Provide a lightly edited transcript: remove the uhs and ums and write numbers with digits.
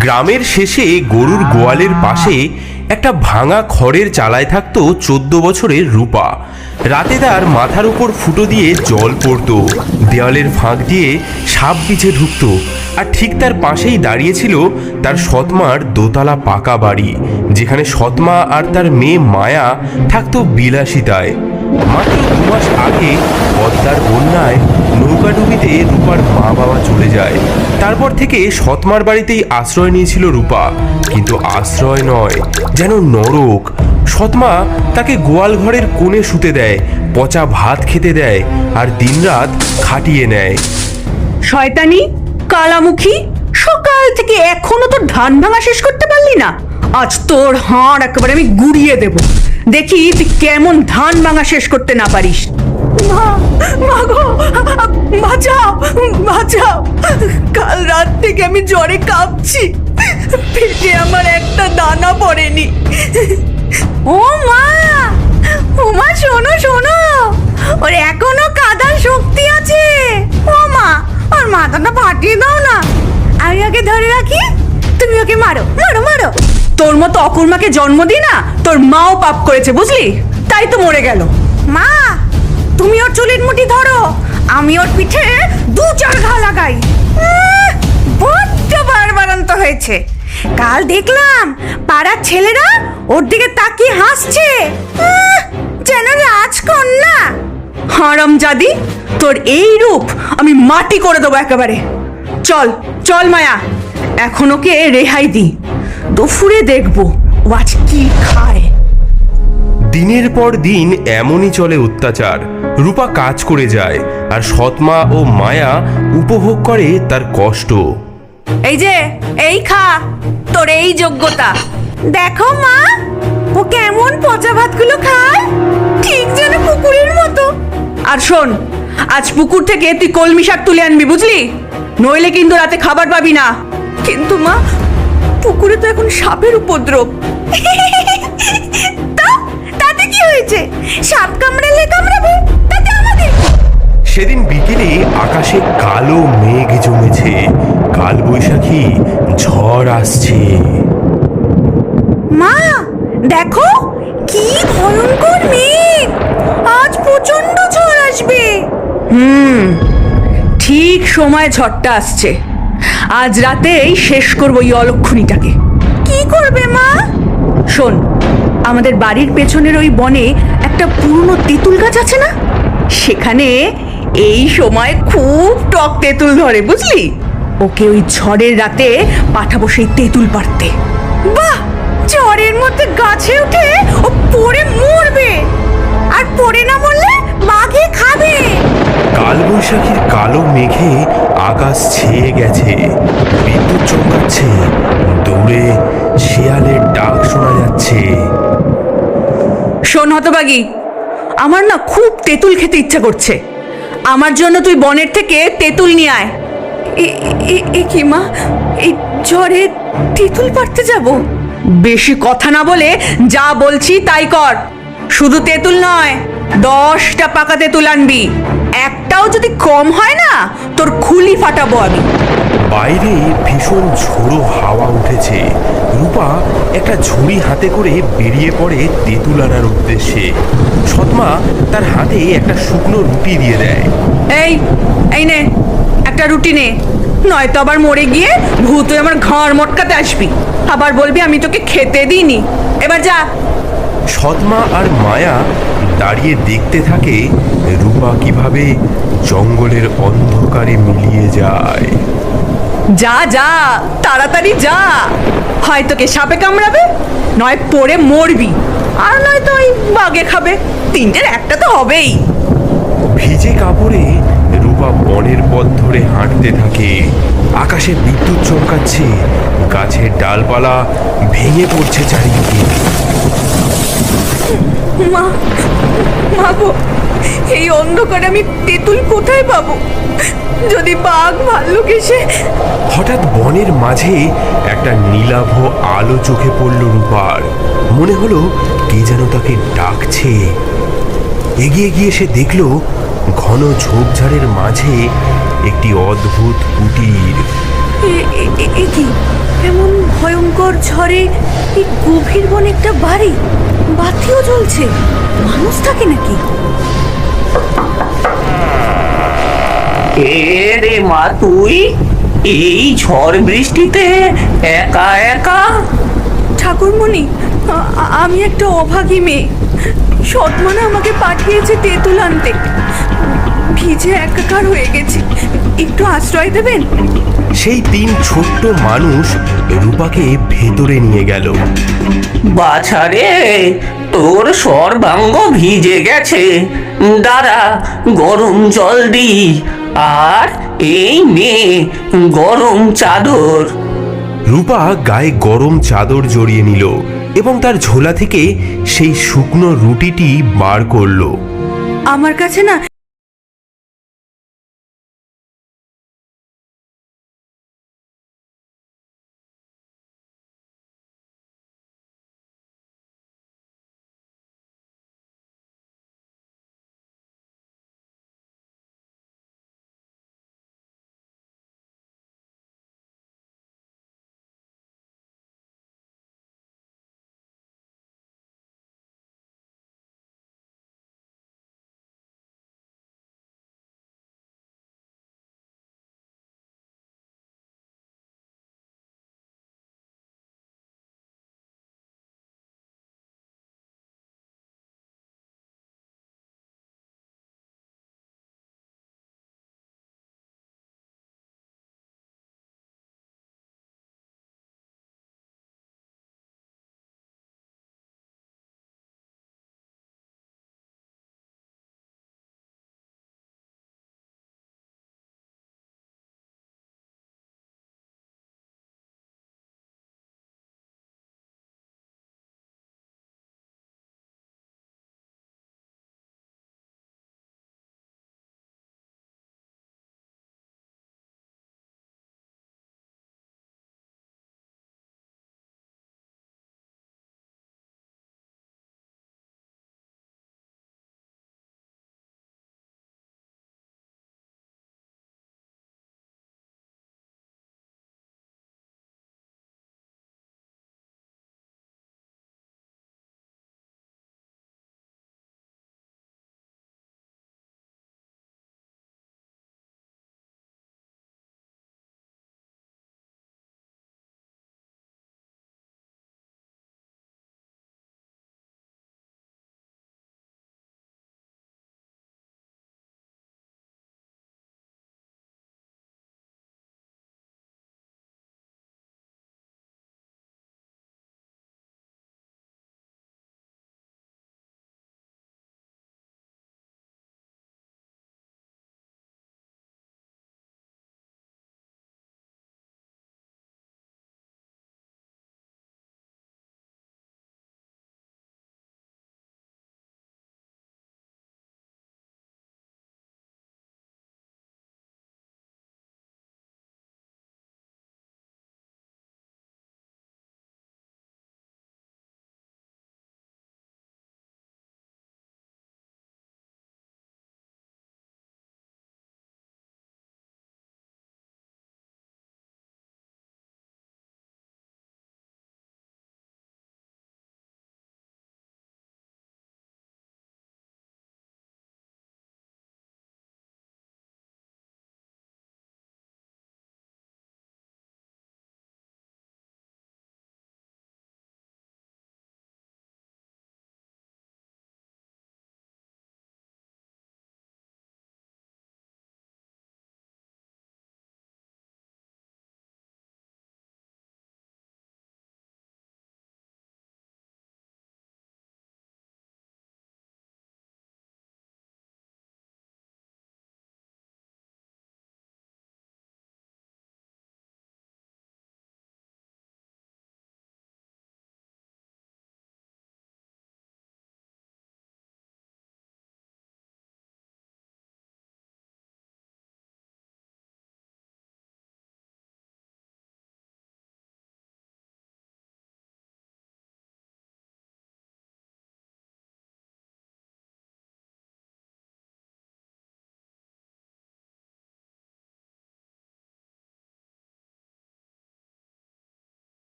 গ্রামের শেষে গরুর গোয়ালের পাশে একটা ভাঙা খড়ের চালায় থাকতো 14 বছরের রূপা। রাতে তার মাথার উপর ফুটো দিয়ে জল পড়তো, দেওয়ালের ফাঁক দিয়ে সাপ বিছে ঢুকতো, আর ঠিক তার পাশেই দাঁড়িয়েছিল তার সৎমার দোতলা পাকা বাড়ি, যেখানে সৎমা আর তার মেয়ে মায়া থাকতো বিলাসিতায়। মাত্র 2 মাস আগে পদ্মার বন্যায় নৌকাডুবিতে রূপার মা বাবা চলে যায়। তারপর থেকে সৎমার বাড়িতেই আশ্রয় নিয়েছিল রূপা, কিন্তু আশ্রয় নয়, যেন নরক। সৎমা তাকে গোয়াল ঘরের কোণে শুতে দেয়, পচা ভাত খেতে দেয়, আর দিনরাত খাটিয়ে নেয়। শয়তানি কালামুখী, সকাল থেকে এখনো তো ধান ভাঙা শেষ করতে পারলি না। আজ তোর হাড় একেবারে আমি গুড়িয়ে দেব, দেখি তুই কেমন ধান ভাঙা শেষ করতে না পারিস। মা গো, বাঁচাও বাঁচাও, কাল রাত থেকে আমি জ্বরে কাঁপছি, পেটে আমার একটা দানা পড়েনি। ও মা, ও মা, শোনো শোনো, ওর এখনো কাঁদার শক্তি আছে। ও মা, ওর মাথাটা ফাটিয়ে দাও না, আমি ওকে ধরে রাখি, তুমি ওকে মারো মারো মারো। তোর মতো অকুর্মাকে জন্ম দি না, তোর মাও পাপ করেছে বুঝলি, তাই তো মরে গেল। মা, তুমি ওর চুলের মুঠি ধরো, আমি ওর পিঠে 2-4 ঘা লাগাই। বড্ড বাড়বাড়ন্ত হয়েছে, কাল দেখলাম পাড়ার ছেলেরা ওর দিকে তাকিয়ে হাসছে, যেন রাজকন্যা। হারামজাদি, তোর এই রূপ আমি মাটি করে দেবো একেবারে। চল চল মায়া, এখন ওকে রেহাই দি, দুপুরে দেখবো ও আজ কি খায়। দিনের পর দিন এমনই চলে অত্যাচার। রূপা কাজ করে যায়, আর সৎমা ও মায়া উপভোগ করে তার কষ্ট। এই যে, এই খা, তোর এই যোগ্যতা। দেখো মা, ও কেমন পচা ভাতগুলো খায়, ঠিক যেন পুকুরের মতো। আর শোন, আজ পুকুর থেকে তুই কলমি শাক তুলে আনবি বুঝলি, নইলে কিন্তু রাতে খাবার পাবি না। কিন্তু মা, পুকুরে তো এখন সাপের উপদ্রব। তাতে কি হয়েছে, সাপ কামড়ালে কামড়াবে, তাতে আমাদের। সেদিন বিকেলে আকাশে কালো মেঘ জমেছে, কাল বৈশাখী ঝড় আসছে। মা দেখো, কি ভয়ঙ্কর মেঘ, আজ প্রচন্ড ঝড় আসবে। ঠিক সময় ঝড়টা আসছে, আজ রাতেই শেষ করবো এই অলক্ষণীটাকে। কি করবে মা? শোন, আমাদের বাড়ির পেছনের ওই বনে একটা পুরনো তেঁতুল গাছ আছে না, সেখানে এই সময় খুব টক তেঁতুল ধরে বুঝলি। ওকে ওই ঝড়ের রাতে পাঠাবো সেই তেঁতুল পাড়তে। বাহ, ঝড়ের মধ্যে গাছে উঠে ও পড়ে মরবে, আর পড়ে না মরলে বাঘে খাবে। কাল বৈশাখীর কালো মেঘে আকাশ ছেয়ে গেছে, বিদ্যুৎ চমকাচ্ছে, দূরে শিয়ালের ডাক শোনা যাচ্ছে। শোন হতবাগি, আমার না খুব তেঁতুল খেতে ইচ্ছা করছে, আমার জন্য তুই বনের থেকে তেঁতুল নিয়ে আয়। এ কি মা, এই ঝড়ে তেঁতুল পাড়তে যাব? বেশি কথা না বলে যা বলছি তাই কর। শুধু তেঁতুল নয়, 10টা পাকা তেঁতুল আনবি, একটাও যদি কম হয় না তোর খুলি ফাটাবো আমি। বাইরে ভীষণ ঝোড়ো হাওয়া উঠেছে। রূপা একটা ঝুড়ি হাতে করে বেরিয়ে পড়ে তেঁতুল আনার উদ্দেশ্যে। সৎমা তার হাতে একটা শুকনো রুটি দিয়ে দেয়। এই নে, একটা রুটি নে, নয়তো আবার মরে গিয়ে ভূত হয়ে আমার ঘাড় মটকাতে আসবি, আবার বলবি আমি তোকে খেতে দিইনি। এবার যা। সৎমা আর মায়া দাঁড়িয়ে দেখতে থাকে রূপা কিভাবে জঙ্গলের অন্ধকারে মিলিয়ে যায়। যা যা, তাড়াতাড়ি যা, হয় তোকে সাপে কামড়াবে, নয় পড়ে মরবি, আর নয় তো ওই বাঘে খাবে, তিনটের একটা তো হবেই। ভিজে কাপড়ে রূপা বনের পথ ধরে হাঁটতে থাকে। আকাশে বিদ্যুৎ চমকাচ্ছে, গাছের ডালপালা ভেঙে পড়ছে চারিদিকে। মা, মা গো, এই অন্ধকারে আমি তেঁতুল কোথায় পাবো? যদি বাঘ ভাল্লুক এসে। হঠাৎ বনের মাঝে একটা নীলাভ আলো চোখে পড়ল রূপার। মনে হলো কে যেন তাকে ডাকছে। এগিয়ে গিয়ে সে দেখল ঘন ঝোপঝাড়ের মাঝে একটি অদ্ভুত কুটির। এ কি এমন ভয়ঙ্কর ঝড়ে এই গভীর বনে একটা বাড়ি, বাতিও জ্বলছে, মানুষ থাকে নাকি? কে রে মা তুই এই ঝড় বৃষ্টিতে একা একা? ঠাকুরমণি, আমি একটা অভাগী মেয়ে। সৎমানা আমাকে পাঠিয়েছে তেঁতুল আনতে। ভিজে একাকার হয়ে গেছি, একটু আশ্রয় দেবেন? সেই 3 ছোট্ট মানুষ রূপাকে ভেতরে নিয়ে গেল। বাছারে, তোর সর্বাঙ্গ ভিজে গেছে, দাঁড়া গরম জল দি, আর এই নে গরম চাদর। রূপা গায়ে গরম চাদর জড়িয়ে নিল এবং তার ঝোলা থেকে সেই শুকনো রুটিটি বার করলো। আমার কাছে না